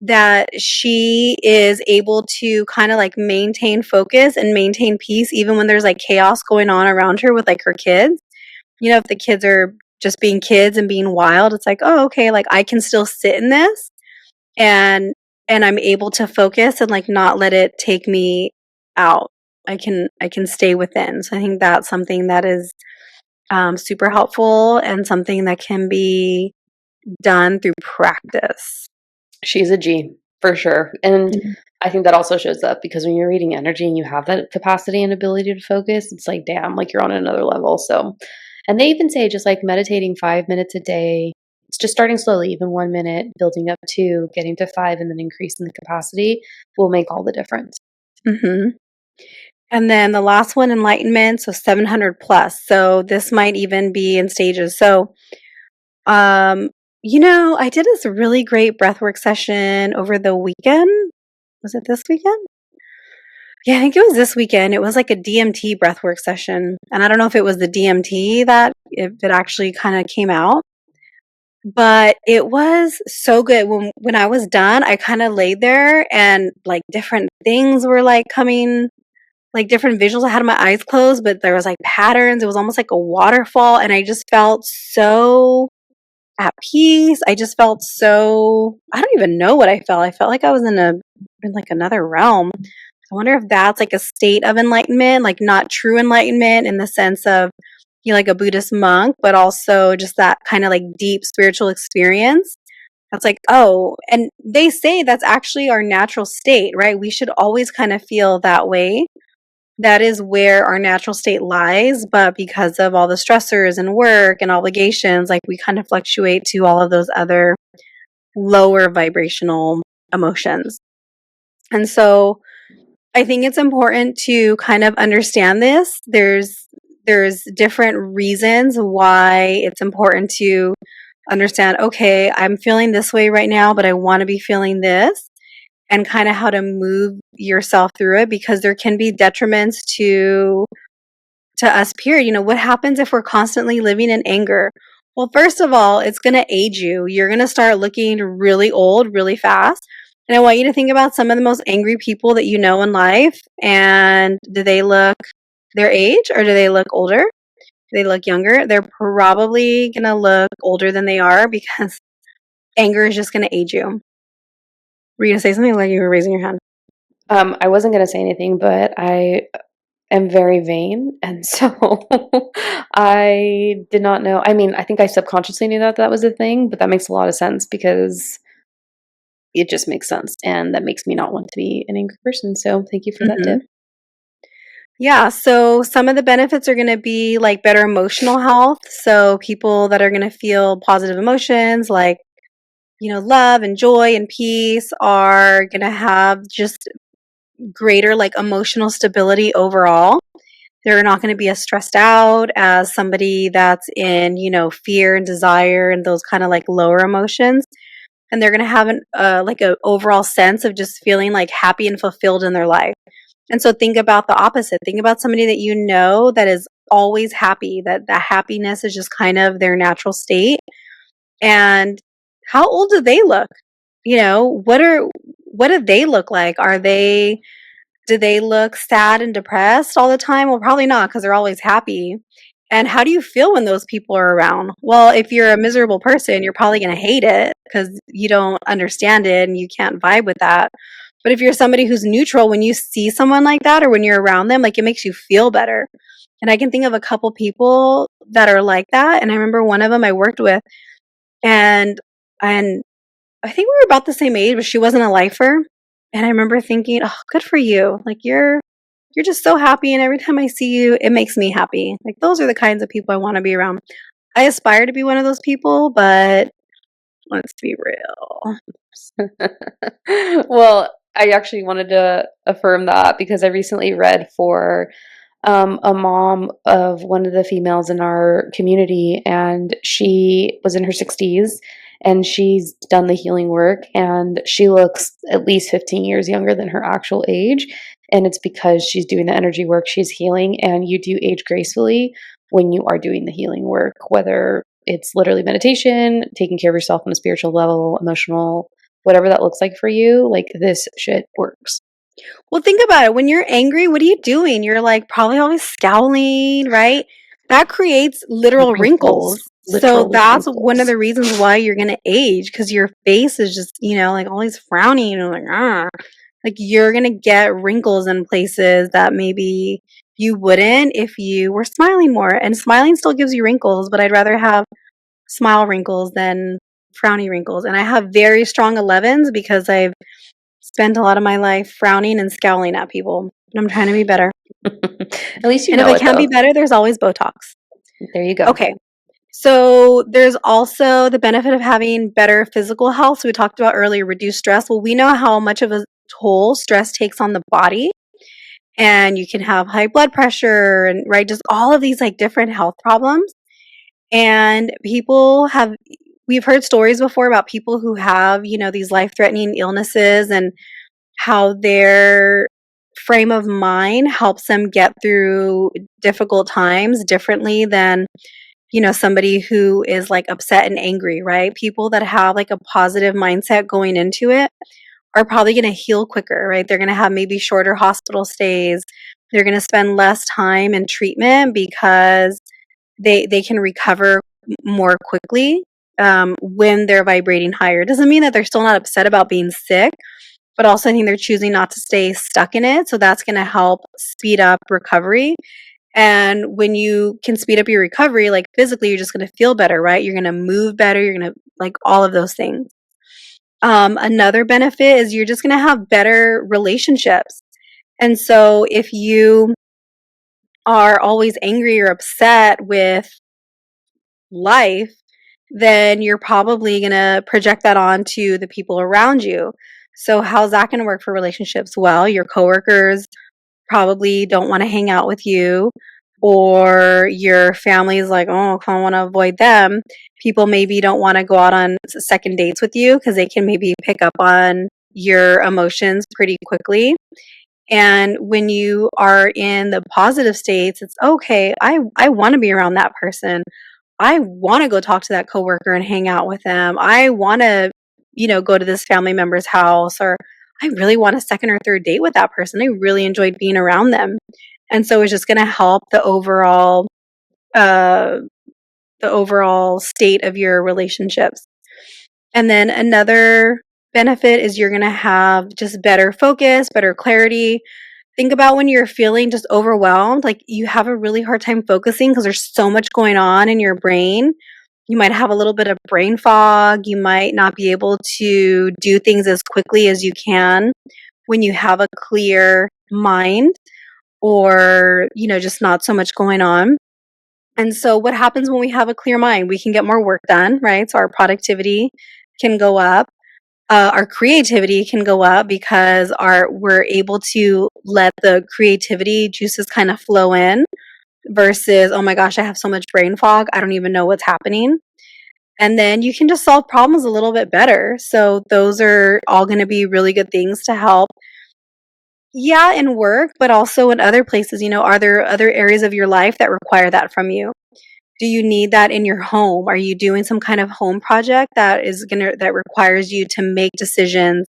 that she is able to kind of like maintain focus and maintain peace even when there's like chaos going on around her with like her kids. If the kids are just being kids and being wild, it's like, oh, okay, like I can still sit in this and I'm able to focus and like not let it take me out. I can stay within. So I think that's something that is super helpful and something that can be done through practice. She's a G for sure. And Mhm. I think that also shows up because when you're reading energy and you have that capacity and ability to focus, it's like, damn, like you're on another level. So, and they even say just like meditating 5 minutes a day, it's just starting slowly, even 1 minute, building up to getting to five, and then increasing the capacity will make all the difference. Mhm. And then the last one, enlightenment, so 700 plus. So this might even be in stages. So, um, I did this really great breathwork session over the weekend. Was it this weekend? Yeah, I think it was this weekend. It was like a DMT breathwork session. And I don't know if it was the DMT that if it actually kind of came out, But it was so good. When I was done, I kind of laid there and like different things were like coming, like different visuals. I had my eyes closed, but there was like patterns. It was almost like a waterfall, and I just felt so at peace. I just felt so, I don't even know what I felt. I felt like I was in like another realm. I wonder if that's like a state of enlightenment, like not true enlightenment in the sense of you know, like a Buddhist monk, but also just that kind of like deep spiritual experience. That's like, oh, and they say that's actually our natural state, right? We should always kind of feel that way. That is where our natural state lies, but because of all the stressors and work and obligations, like we kind of fluctuate to all of those other lower vibrational emotions. And so I think it's important to kind of understand this. There's different reasons why it's important to understand, okay, I'm feeling this way right now, but I want to be feeling this, and kind of how to move yourself through it, because there can be detriments to us, period. You know, what happens if we're constantly living in anger? Well, first of all, it's going to age you. You're going to start looking really old really fast. And I want you to think about some of the most angry people that you know in life. And do they look their age or do they look older? Do they look younger? They're probably going to look older than they are, because anger is just going to age you. Were you going to say something? Like you were raising your hand? I wasn't gonna say anything, but I am very vain, and so I did not know. I mean, I think I subconsciously knew that that was a thing, but that makes a lot of sense because it just makes sense, and that makes me not want to be an angry person. So thank you for that Hmm. tip. Yeah, so some of the benefits are going to be like better emotional health. So people that are going to feel positive emotions like, you know, love and joy and peace are going to have just greater like emotional stability overall. They're not going to be as stressed out as somebody that's in, you know, fear and desire and those kind of like lower emotions. And they're going to have an like a overall sense of just feeling like happy and fulfilled in their life. And so think about the opposite. Think about somebody that you know that is always happy, that that happiness is just kind of their natural state. And how old do they look? You know, what do they look like? Are they do they look sad and depressed all the time? Well, probably not, because they're always happy. And how do you feel when those people are around? Well, if you're a miserable person, you're probably going to hate it because you don't understand it and you can't vibe with that. But if you're somebody who's neutral, when you see someone like that or when you're around them, like it makes you feel better. And I can think of a couple people that are like that. And I remember one of them I worked with, and and I think we were about the same age, but she wasn't a lifer. And I remember thinking, "Oh, good for you. Like you're just so happy, and every time I see you, it makes me happy." Like those are the kinds of people I want to be around. I aspire to be one of those people, but let's be real. Well, I actually wanted to affirm that because I recently read for a mom of one of the females in our community, and she was in her 60s and she's done the healing work, and she looks at least 15 years younger than her actual age. And it's because she's doing the energy work, she's healing, and you do age gracefully when you are doing the healing work, whether it's literally meditation, taking care of yourself on a spiritual level, emotional, whatever that looks like for you. Like, this shit works. Well, think about it. When you're angry, what are you doing? You're like probably always scowling, right? That creates literal Wrinkles, wrinkles. So literally that's one of wrinkles. the reasons why you're going to age, because your face is just, you know, like always frowning and like, ah. Like you're going to get wrinkles in places that maybe you wouldn't if you were smiling more. And smiling still gives you wrinkles, but I'd rather have smile wrinkles than frowny wrinkles. And I have very strong 11s because I've spent a lot of my life frowning and scowling at people. And I'm trying to be better. At least you And if know I it can't be though. better, there's always Botox. There you go. Okay. So there's also the benefit of having better physical health. So we talked about earlier, reduced stress. Well, we know how much of a toll stress takes on the body. And you can have high blood pressure and right, just all of these like different health problems. And we've heard stories before about people who have, you know, these life threatening illnesses and how their frame of mind helps them get through difficult times differently than, somebody who is like upset and angry, right? People that have like a positive mindset going into it are probably going to heal quicker, right? They're going to have maybe shorter hospital stays. They're going to spend less time in treatment because they can recover more quickly when they're vibrating higher. It doesn't mean that they're still not upset about being sick, but also I think they're choosing not to stay stuck in it. So that's going to help speed up recovery. And when you can speed up your recovery, like physically, you're just going to feel better, right? You're going to move better. You're going to like all of those things. Another benefit is you're just going to have better relationships. And so if you are always angry or upset with life, then you're probably going to project that onto the people around you. So how's that going to work for relationships? Well, your coworkers probably don't want to hang out with you, or your family is like, oh, I want to avoid them. People maybe don't want to go out on second dates with you because they can maybe pick up on your emotions pretty quickly. And when you are in the positive states, it's okay. I want to be around that person. I want to go talk to that coworker and hang out with them. I want to, go to this family member's house, or I really want a second or third date with that person. I really enjoyed being around them. And so it's just going to help uh, the overall state of your relationships. And then another benefit is you're going to have just better focus, better clarity. Think about when you're feeling just overwhelmed, like you have a really hard time focusing because there's so much going on in your brain. You might have a little bit of brain fog. You might not be able to do things as quickly as you can when you have a clear mind, or, just not so much going on. And so what happens when we have a clear mind? We can get more work done, right? So our productivity can go up. Our creativity can go up because we're able to let the creativity juices kind of flow in, versus, oh my gosh, I have so much brain fog, I don't even know what's happening. And then you can just solve problems a little bit better. So those are all going to be really good things to help. Yeah, in work, but also in other places. Are there other areas of your life that require that from you? Do you need that in your home? Are you doing some kind of home project that requires you to make decisions,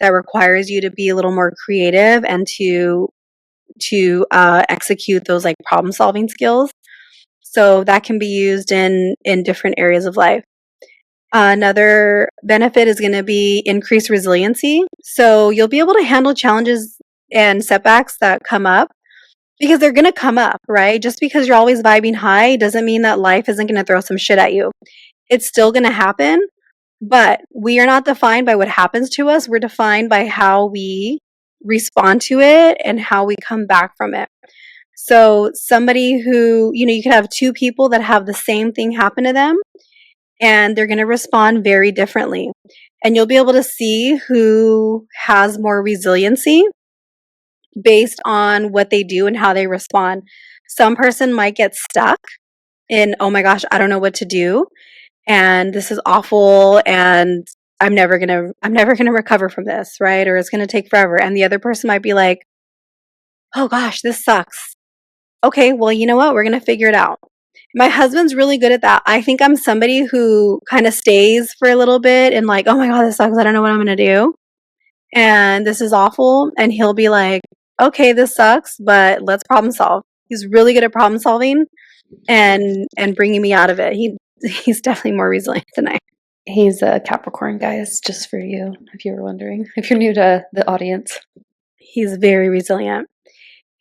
that requires you to be a little more creative and to execute those like problem solving skills? So that can be used in different areas of life. Another benefit is going to be increased resiliency. So you'll be able to handle challenges and setbacks that come up, because they're going to come up, right? Just because you're always vibing high doesn't mean that life isn't going to throw some shit at you. It's still going to happen, but we are not defined by what happens to us. We're defined by how we respond to it and how we come back from it. So somebody who, you could have two people that have the same thing happen to them, and they're going to respond very differently. And you'll be able to see who has more resiliency based on what they do and how they respond. Some person might get stuck in, oh my gosh, I don't know what to do, and this is awful, and I'm never gonna recover from this, right? Or it's gonna take forever. And the other person might be like, oh gosh, this sucks. Okay, well, you know what? We're gonna figure it out. My husband's really good at that. I think I'm somebody who kind of stays for a little bit and like, oh my god, this sucks. I don't know what I'm gonna do, and this is awful. And he'll be like, okay, this sucks, but let's problem solve. He's really good at problem solving and bringing me out of it. He's definitely more resilient than I am. He's a Capricorn, guys, just for you, if you were wondering, if you're new to the audience. He's very resilient.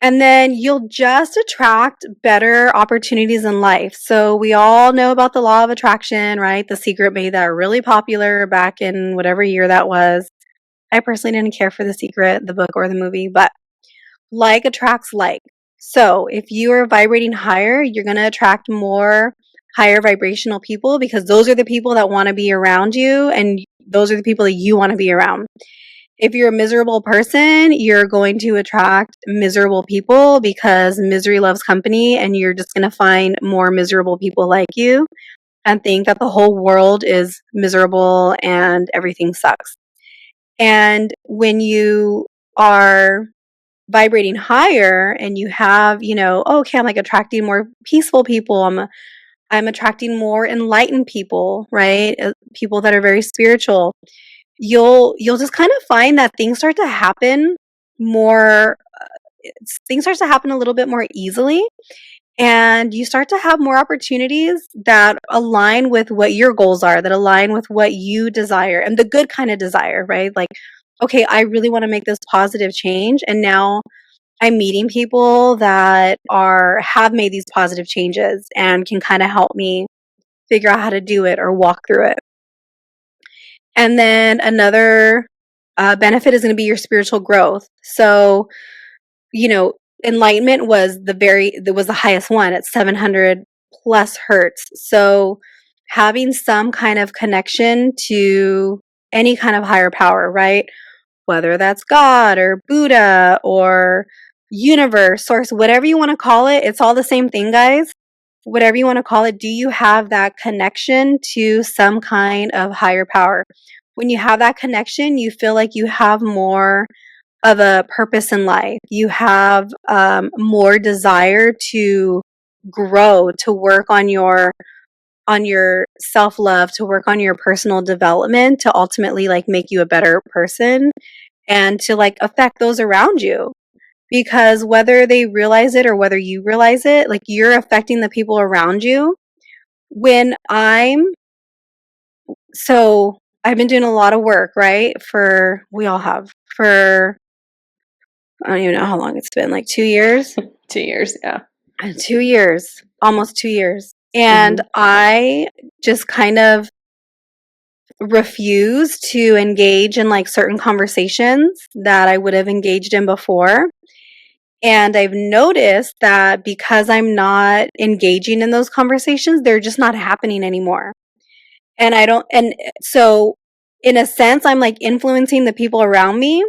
And then you'll just attract better opportunities in life. So we all know about the law of attraction, right? The Secret made that really popular back in whatever year that was. I personally didn't care for The Secret, the book or the movie, but like attracts like. So if you are vibrating higher, you're going to attract more higher vibrational people, because those are the people that want to be around you, and those are the people that you want to be around. If you're a miserable person, you're going to attract miserable people, because misery loves company, and you're just going to find more miserable people like you and think that the whole world is miserable and everything sucks. And when you are vibrating higher and you have, okay, I'm like attracting more peaceful people. I'm attracting more enlightened people, right? People that are very spiritual. You'll just kind of find that things start to happen more things start to happen a little bit more easily, and you start to have more opportunities that align with what your goals are, that align with what you desire, and the good kind of desire, right? Like, okay, I really want to make this positive change, and now I'm meeting people that have made these positive changes and can kind of help me figure out how to do it or walk through it. And then another benefit is going to be your spiritual growth. So, you know, enlightenment was the highest one at 700 plus hertz. So, having some kind of connection to any kind of higher power, right? Whether that's God or Buddha or universe, source, whatever you want to call it, it's all the same thing, guys. Whatever you want to call it, do you have that connection to some kind of higher power? When you have that connection, you feel like you have more of a purpose in life. You have more desire to grow, to work on your self-love, to work on your personal development, to ultimately like make you a better person and to like affect those around you. Because whether they realize it or whether you realize it, like you're affecting the people around you. When I'm so I've been doing a lot of work, right? We all have for I don't even know how long it's been, like 2 years. 2 years, yeah. 2 years, almost 2 years. And I just kind of refuse to engage in like certain conversations that I would have engaged in before. And I've noticed that because I'm not engaging in those conversations, they're just not happening anymore. And so in a sense, I'm like influencing the people around me.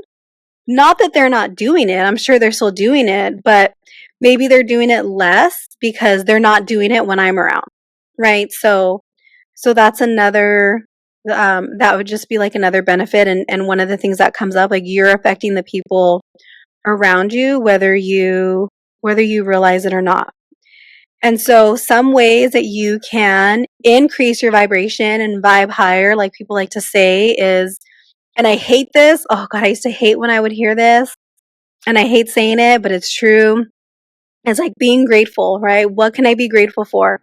Not that they're not doing it. I'm sure they're still doing it, but maybe they're doing it less because they're not doing it when I'm around. Right. So that's another, that would just be like another benefit. And one of the things that comes up, like you're affecting the people around you, whether you realize it or not. And so some ways that you can increase your vibration and vibe higher, like people like to say, is, and I hate this. Oh God, I used to hate when I would hear this. And I hate saying it, but it's true. It's like being grateful, right? What can I be grateful for?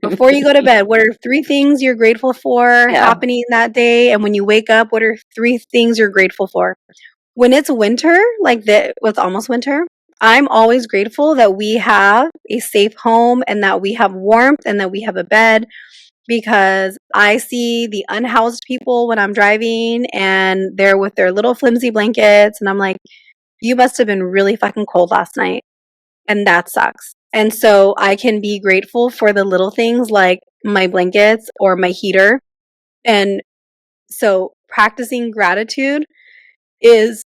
Before you go to bed, what are 3 things you're grateful for happening that day? And when you wake up, what are 3 things you're grateful for? When it's winter, it's almost winter, I'm always grateful that we have a safe home and that we have warmth and that we have a bed, because I see the unhoused people when I'm driving and they're with their little flimsy blankets and I'm like, you must have been really fucking cold last night. And that sucks. And so I can be grateful for the little things like my blankets or my heater. And so is,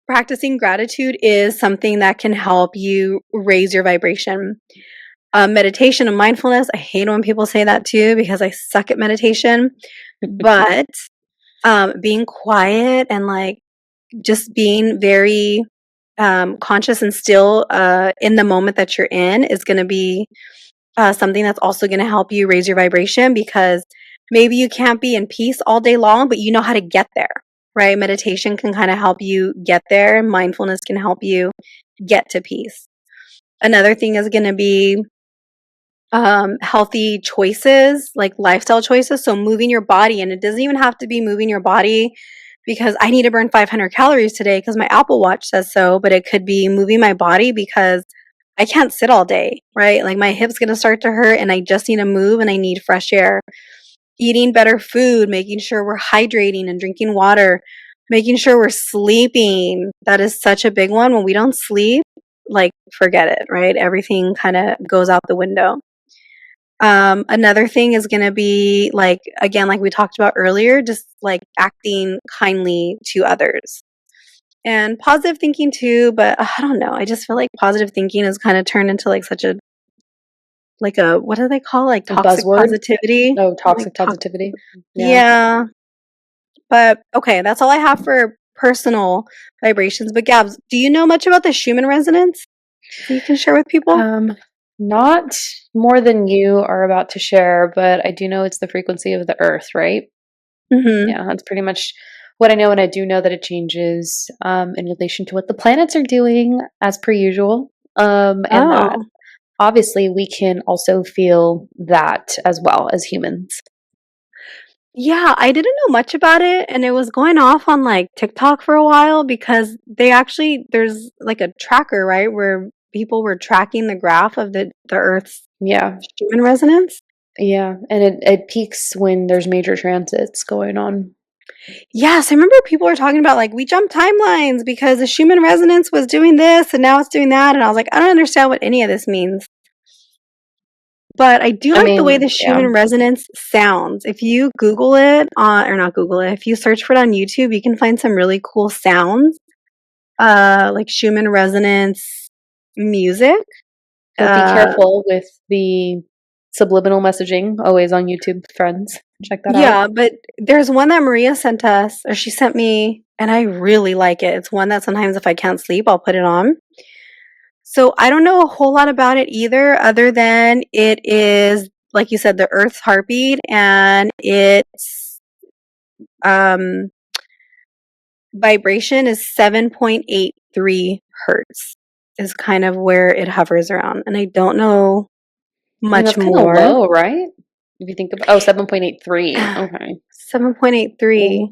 practicing gratitude is something that can help you raise your vibration. Meditation and mindfulness, I hate when people say that too because I suck at meditation. But being quiet and like just being very conscious and still in the moment that you're in is going to be something that's also going to help you raise your vibration, because maybe you can't be in peace all day long, but you know how to get there, right? Meditation can kind of help you get there. Mindfulness can help you get to peace. Another thing is going to be healthy choices, like lifestyle choices. So moving your body, and it doesn't even have to be moving your body because I need to burn 500 calories today because my Apple Watch says so, but it could be moving my body because I can't sit all day, right? Like my hip's going to start to hurt and I just need to move and I need fresh air. Eating better food, making sure we're hydrating and drinking water, making sure we're sleeping. That is such a big one. When we don't sleep, like forget it, right? Everything kind of goes out the window. Another thing is going to be like, again, like we talked about earlier, just like acting kindly to others and positive thinking too. But I don't know. I just feel like positive thinking is kind of turned into like such a, what do they call like toxic buzzword? positivity? Oh, toxic positivity. Yeah. But okay, that's all I have for personal vibrations. But Gabs, do you know much about the Schumann resonance that you can share with people? Not more than you are about to share, but I do know it's the frequency of the earth, right? Hmm. Yeah, that's pretty much what I know, and I do know that it changes in relation to what the planets are doing, as per usual. And that Oh. obviously we can also feel that as well as humans. Yeah, I didn't know much about it, and it was going off on, like, TikTok for a while because there's, like, a tracker, right, where people were tracking the graph of the Earth's Yeah, Schumann resonance. yeah, and it peaks when there's major transits going on. Yes, I remember people were talking about, like, we jumped timelines because the Schumann resonance was doing this, and now it's doing that, and I was like, "I don't understand what any of this means." But I do I like the way mean, the yeah, Schumann resonance sounds. If you Google it or not Google it, if you search for it on YouTube, you can find some really cool sounds, like Schumann resonance music. but be Uh, careful with the subliminal messaging. Always on YouTube, friends. Check that out. yeah, but there's one that Maria sent us, or she sent me, and I really like it. It's one that sometimes if I can't sleep, I'll put it on. So I don't know a whole lot about it either, other than it is, like you said, the Earth's heartbeat, and its um, vibration is 7.83 hertz, is kind of where it hovers around. And I don't know I mean, much that's kind of more. low, right? If you think about 7.83. Okay. 7.83.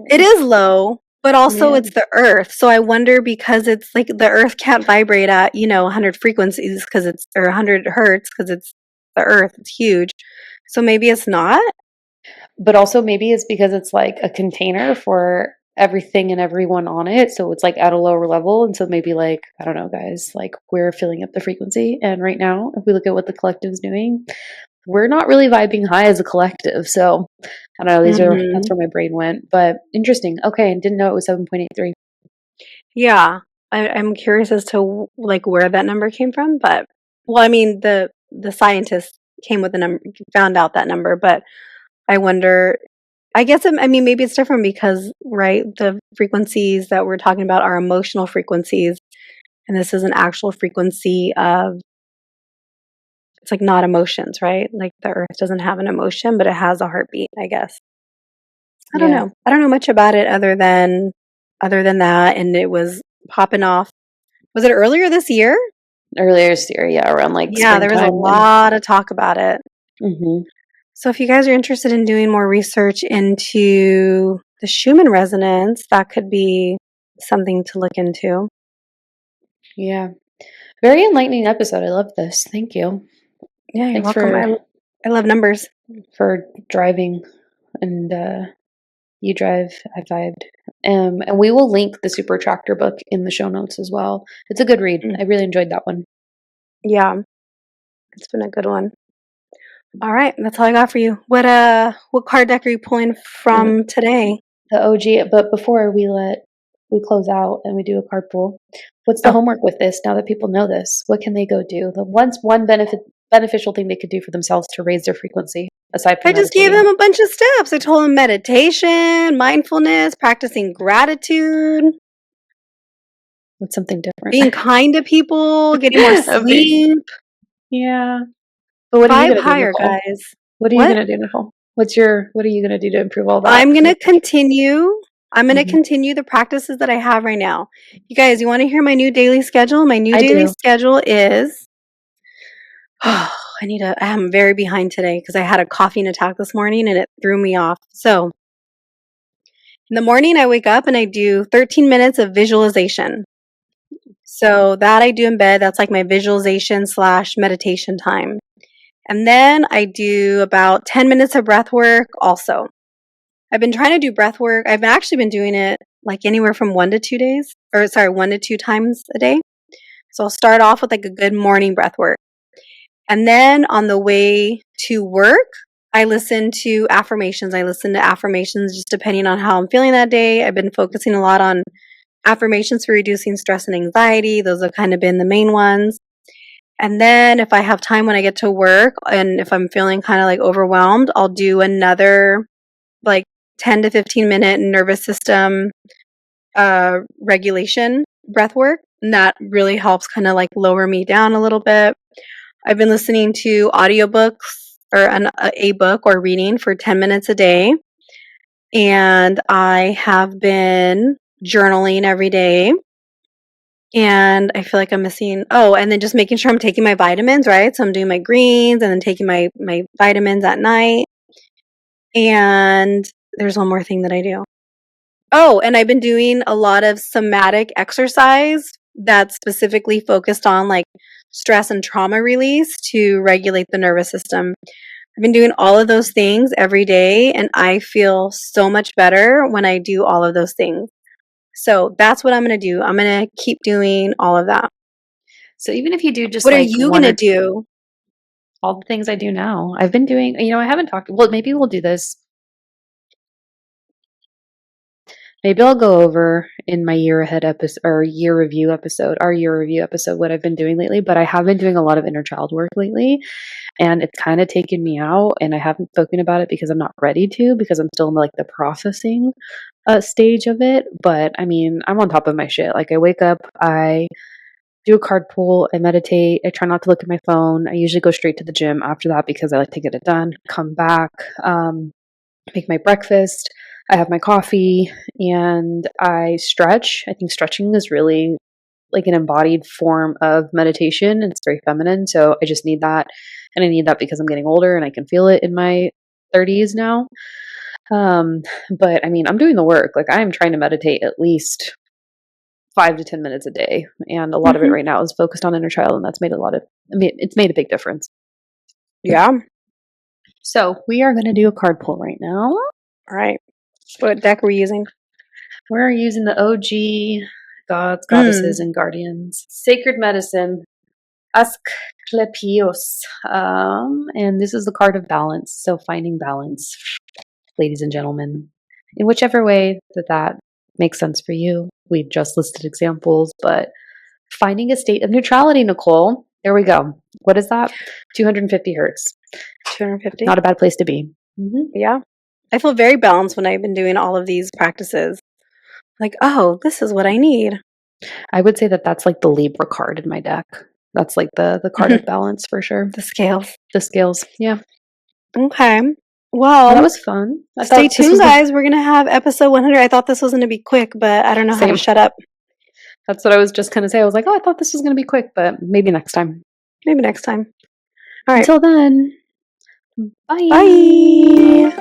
It Mm, is low, but also yeah. it's the Earth. So I wonder because it's like the Earth can't vibrate at, 100 frequencies because it's, or 100 hertz because it's the Earth. It's huge. So maybe it's not. But also maybe it's because it's like a container for everything and everyone on it. So it's like at a lower level. And so maybe like, I don't know, guys, like we're filling up the frequency. And right now, if we look at what the collective's doing, we're not really vibing high as a collective. So I don't know, that's Hmm. where my brain went. But interesting. Okay, and didn't know it was 7.83. Yeah. I'm curious as to like where that number came from, but well, I mean the scientists came with the number, found out that number, but I wonder. I guess I mean maybe it's different because right the frequencies that we're talking about are emotional frequencies, and this is an actual frequency of it's like not emotions, right? Like the Earth doesn't have an emotion, but it has a heartbeat. I guess I don't Yeah. know. I don't know much about it other than that, and it was popping off. Was it earlier this year? Earlier this year, yeah, around like Yeah, there was a springtime. And lot of talk about it. hmm So if you guys are interested in doing more research into the Schumann resonance, that could be something to look into. yeah. Very enlightening episode. I love this. Thank you. Yeah, you're Thanks welcome. I love numbers. for driving and you drive, I vibed. And we will link the Super Tractor book in the show notes as well. It's a good read. Mm. I really enjoyed that one. Yeah, it's been a good one. All right, that's all I got for you. What card deck are you pulling And from today? the OG. But before we close out and we do a card pull, what's the Oh, homework with this? Now that people know this, what can they go do? The one beneficial thing they could do for themselves to raise their frequency aside from I just gave meditating. them a bunch of steps. I told them meditation, mindfulness, practicing gratitude, What's something different? being kind to people, getting more A big, sleep. yeah. But what are you Vibe gonna do, higher, Nicole? guys. What are you What? gonna do, Nicole? What are you gonna do to improve all that? I'm gonna continue. I'm gonna Mhm. continue the practices that I have right now. You guys, you want to hear my new daily schedule? My new I daily do. schedule is. Oh, I'm very behind today because I had a coughing attack this morning and it threw me off. So in the morning, I wake up and I do 13 minutes of visualization. So that I do in bed. That's like my visualization slash meditation time. And then I do about 10 minutes of breath work also. I've been trying to do breath work. I've actually been doing it like anywhere from 1 to 2 days, or sorry, 1 to 2 times a day. So I'll start off with like a good morning breath work. And then on the way to work, I listen to affirmations. I listen to affirmations just depending on how I'm feeling that day. I've been focusing a lot on affirmations for reducing stress and anxiety. Those have kind of been the main ones. And then if I have time when I get to work and if I'm feeling kind of like overwhelmed, I'll do another like 10 to 15 minute nervous system regulation breath work. And that really helps kind of like lower me down a little bit. I've been listening to audiobooks or a book or reading for 10 minutes a day. And I have been journaling every day. And I feel like I'm missing, and then just making sure I'm taking my vitamins, right? So I'm doing my greens and then taking my vitamins at night. And there's one more thing that I do. Oh, and I've been doing a lot of somatic exercise that's specifically focused on like stress and trauma release to regulate the nervous system. I've been doing all of those things every day, and I feel so much better when I do all of those things. So that's what I'm going to do. I'm going to keep doing all of that. So even if you do just What are like you one going to or do? all the things I do now, I've been doing, I haven't talked, well, maybe we'll do this. Maybe I'll go over in my year ahead episode or year review episode, our year review episode, what I've been doing lately. But I have been doing a lot of inner child work lately, and it's kind of taken me out. And I haven't spoken about it because I'm not ready to, because I'm still in like the processing stage of it. But I mean, I'm on top of my shit. Like I wake up, I do a card pull, I meditate, I try not to look at my phone. I usually go straight to the gym after that because I like to get it done. Come back, make my breakfast. I have my coffee and I stretch. I think stretching is really like an embodied form of meditation. It's very feminine. So I just need that. And I need that because I'm getting older and I can feel it in my 30s now. But I mean, I'm doing the work. Like I'm trying to meditate at least 5 to 10 minutes a day. And a lot of it Mm-hmm. right now is focused on inner child. And that's it's made a big difference. Yeah. So we are going to do a card pull right now. All right. What deck are we using? We're using the OG gods, goddesses, and guardians. Sacred Medicine, Asclepios. And this is the card of balance. So finding balance, ladies and gentlemen, in whichever way that makes sense for you. We've just listed examples, but finding a state of neutrality, Nichole. There we go. What is that? 250 hertz. 250. Not a bad place to be. Mm-hmm. Yeah. I feel very balanced when I've been doing all of these practices. Like, oh, this is what I need. I would say that that's like the Libra card in my deck. That's like the card of balance for sure. The scales. The scales. Yeah. Okay. Well, That was fun. stay tuned, guys. We're going to have episode 100. I thought this was going to be quick, but I don't know how to shut up. That's what I was just going to say. I was like, oh, I thought this was going to be quick, but maybe next time. Maybe next time. All right. Until then, bye. Bye.